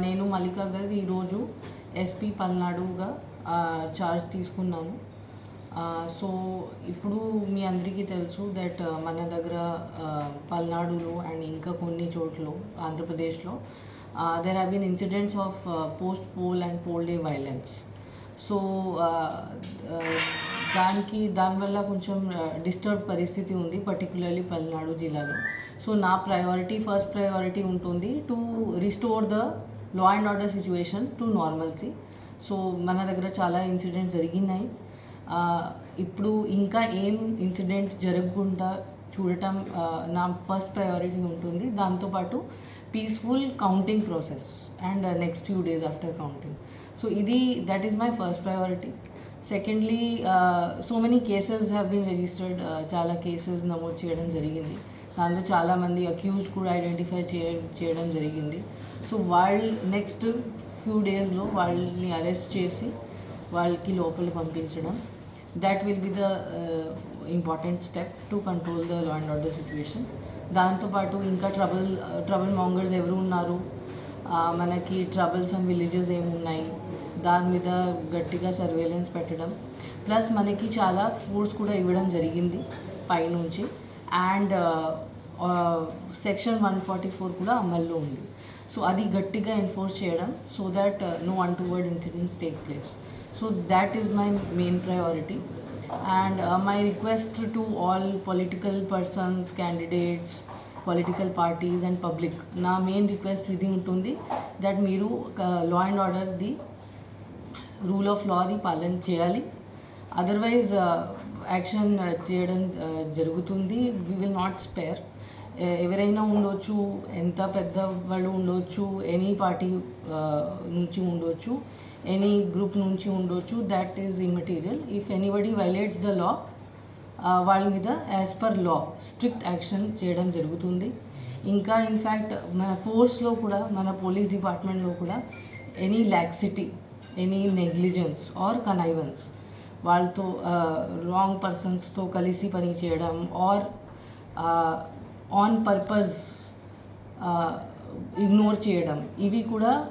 నేను మల్లికా గారు ఈరోజు ఎస్పీ పల్నాడుగా చార్జ్ తీసుకున్నాను. సో ఇప్పుడు మీ అందరికీ తెలుసు దట్ మన దగ్గర పల్నాడులో అండ్ ఇంకా కొన్ని చోట్ల ఆంధ్రప్రదేశ్లో there have been incidents of post poll and poll day violence. So దానివల్ల కొంచెం డిస్టర్బ్ పరిస్థితి ఉంది, పర్టికులర్లీ పల్నాడు జిల్లాలో. సో నా ఫస్ట్ ప్రయారిటీ ఉంటుంది to restore the law and order situation to normalcy. So మన దగ్గర చాలా ఇన్సిడెంట్స్ జరిగినాయి. ఇప్పుడు ఇంకా ఏం ఇన్సిడెంట్ జరగకుండా చూడటం నా ఫస్ట్ ప్రయారిటీ ఉంటుంది. దాంతోపాటు peaceful counting process and next few days after counting. So that is my first priority. Secondly, so many cases have been registered. చాలా కేసెస్ నమోదు చేయడం జరిగింది. దాంట్లో చాలామంది అక్యూజ్ కూడా ఐడెంటిఫై చేయడం జరిగింది. సో నెక్స్ట్ ఫ్యూ డేస్లో వాళ్ళని అరెస్ట్ చేసి వాళ్ళకి లోపల పంపించడం, that will be the important step to control the law and order situation. దాంతోపాటు ఇంకా ట్రబుల్ మాంగర్స్ ఎవరు ఉన్నారు, మనకి ట్రబుల్సమ్ విలేజెస్ ఏమున్నాయి, దాని మీద గట్టిగా సర్వేలెన్స్ పెట్టడం, ప్లస్ మనకి చాలా ఫోర్స్ కూడా ఇవ్వడం జరిగింది పైనుంచి. అండ్ సెక్షన్ 144 కూడా అమల్లో ఉంది. సో అది గట్టిగా ఎన్ఫోర్స్ చేయడం, so that no untoward incidents take place. So that is my main priority. And my request to all political persons, candidates, political parties and public, నా మెయిన్ రిక్వెస్ట్ ఇది ఉంటుంది that మీరు law and order the rule of లాది పాలన చేయాలి. Otherwise action చేయడం జరుగుతుంది. We will not spare. ఎవరైనా ఉండొచ్చు, ఎంత పెద్ద వాళ్ళు ఉండొచ్చు, ఎనీ పార్టీ నుంచి ఉండొచ్చు, ఎనీ గ్రూప్ నుంచి ఉండొచ్చు, that is immaterial. If anybody violates the law, వాళ్ళ మీద as per law strict action చేయడం జరుగుతుంది. ఇంకా ఇన్ఫ్యాక్ట్ మన ఫోర్స్లో కూడా, మన పోలీస్ డిపార్ట్మెంట్లో కూడా any laxity, any negligence are connivance, వాళ్ళతో రాంగ్ పర్సన్స్తో కలిసి పని చేయడం ఆర్ ఆన్ పర్పస్ ఇగ్నోర్ చేయడం, ఇవి కూడా